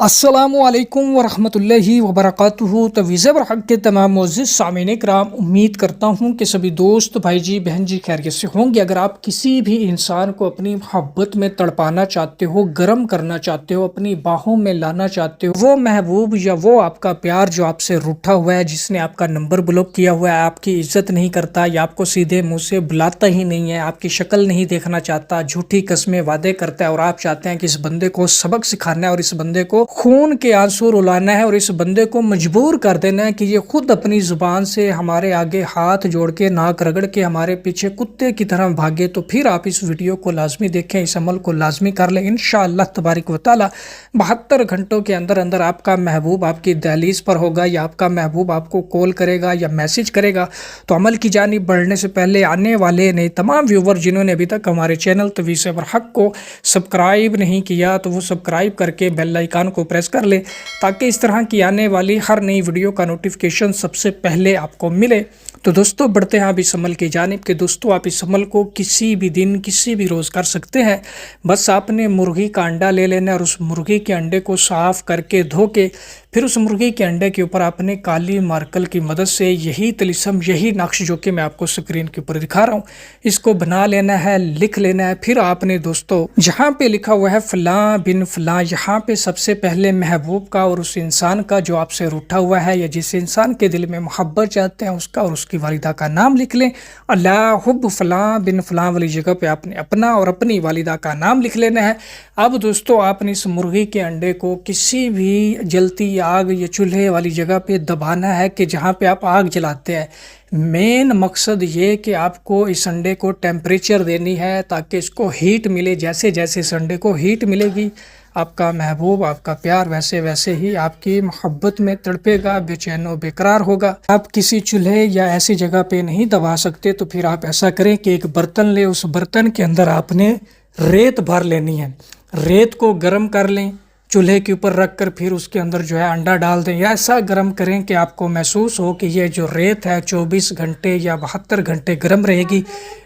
अस्सलामुअलैकुम वरहमतुल्लाहि वबरकातुहू। तवीज़ बरहक के तमाम मोअज़्ज़िज़ सामीन कराम, उम्मीद करता हूँ कि सभी दोस्त भाई जी बहन जी खैरियत से होंगे। अगर आप किसी भी इंसान को अपनी मोहब्बत में तड़पाना चाहते हो, गर्म करना चाहते हो, अपनी बाहों में लाना चाहते हो, वो महबूब या वो आपका प्यार जो आपसे रूठा हुआ है, जिसने आपका नंबर ब्लॉक किया हुआ है, आपकी इज्जत नहीं करता या आपको सीधे मुँह से बुलाता ही नहीं है, आपकी शक्ल नहीं देखना चाहता, झूठी कस्में वादे करता है और आप चाहते हैं कि इस बंदे को सबक सिखाना है और इस बंदे को खून के आंसू रुलाना है और इस बंदे को मजबूर कर देना है कि ये खुद अपनी जुबान से हमारे आगे हाथ जोड़ के नाक रगड़ के हमारे पीछे कुत्ते की तरह भागे, तो फिर आप इस वीडियो को लाजमी देखें, इस अमल को लाजमी कर लें। इंशाअल्लाह तबारिक व तआला 72 घंटों के अंदर अंदर आपका महबूब आपकी दहलीज पर होगा या आपका महबूब आपको कॉल करेगा या मैसेज करेगा। तो अमल की जानिब बढ़ने से पहले आने वाले नए तमाम व्यूवर जिन्होंने अभी तक हमारे चैनल तवीज़ बरहक को सब्सक्राइब नहीं किया, तो वो सब्सक्राइब करके बेल आइकन को प्रेस कर ले, ताकि इस तरह की आने वाली हर नई वीडियो का नोटिफिकेशन सबसे पहले आपको मिले। तो दोस्तों बढ़ते हैं अब इस अमल की जानिब के। दोस्तों आप इस अमल को किसी भी दिन किसी भी रोज़ कर सकते हैं। बस आपने मुर्गी का अंडा ले लेना है और उस मुर्गी के अंडे को साफ़ करके धो के फिर उस मुर्गी के अंडे के ऊपर आपने काली मार्कल की मदद से यही तिलिस्म, यही नक्श जो कि मैं आपको स्क्रीन के ऊपर दिखा रहा हूँ, इसको बना लेना है, लिख लेना है। फिर आपने दोस्तों जहाँ पे लिखा हुआ है फ़लाँ बिन फ़लाँ, यहाँ पे सबसे पहले महबूब का और उस इंसान का जो आपसे रूठा हुआ है या जिस इंसान के दिल में मोहब्बत चाहते हैं उसका और उसकी वालिदा का नाम लिख लें। अल्लाह हुब फ़लाँ बिन फ़लाँ वाली जगह पे आपने अपना और अपनी वालिदा का नाम लिख लेना है। अब दोस्तों आपने इस मुर्गी के अंडे को किसी भी जलती आग या चूल्हे वाली जगह पे दबाना है कि जहाँ पे आप आग जलाते हैं। मेन मकसद ये कि आपको इस अंडे को टेम्परेचर देनी है ताकि इसको हीट मिले। जैसे जैसे इस अंडे को हीट मिलेगी आपका महबूब, आपका प्यार वैसे वैसे ही आपकी मोहब्बत में तड़पेगा, बेचैन बेकरार होगा। आप किसी चूल्हे या ऐसी जगह पे नहीं दबा सकते तो फिर आप ऐसा करें कि एक बर्तन ले, उस बर्तन के अंदर आपने रेत भर लेनी है। रेत को गर्म कर लें, चूल्हे के ऊपर रख कर फिर उसके अंदर जो है अंडा डाल दें। ऐसा गर्म करें कि आपको महसूस हो कि ये जो रेत है 24 घंटे या 72 घंटे गर्म रहेगी।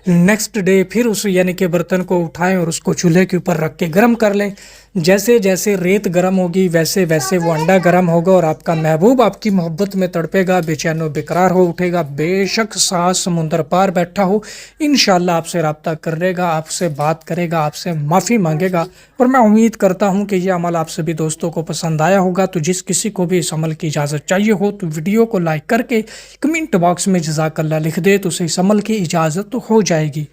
नेक्स्ट डे फिर उस यानी कि बर्तन को उठाएं और उसको चूल्हे के ऊपर रख के गर्म कर लें। जैसे जैसे रेत गर्म होगी वैसे वैसे वो अंडा गर्म होगा और आपका महबूब आपकी मोहब्बत में तड़पेगा, बेचैन बेकरार हो उठेगा। बेशक सात समुंदर पार बैठा हो, इंशाअल्लाह आपसे रब्ता करेगा, आपसे बात करेगा, आपसे माफ़ी मांगेगा। और मैं उम्मीद करता हूँ कि ये अमल आप सभी दोस्तों को पसंद आया होगा। तो जिस किसी को भी इस अमल की इजाज़त चाहिए हो तो वीडियो को लाइक करके कमेंट बॉक्स में जज़ाकल्लाह लिख दे, तो उसे इस अमल की इजाज़त हो जाएगी।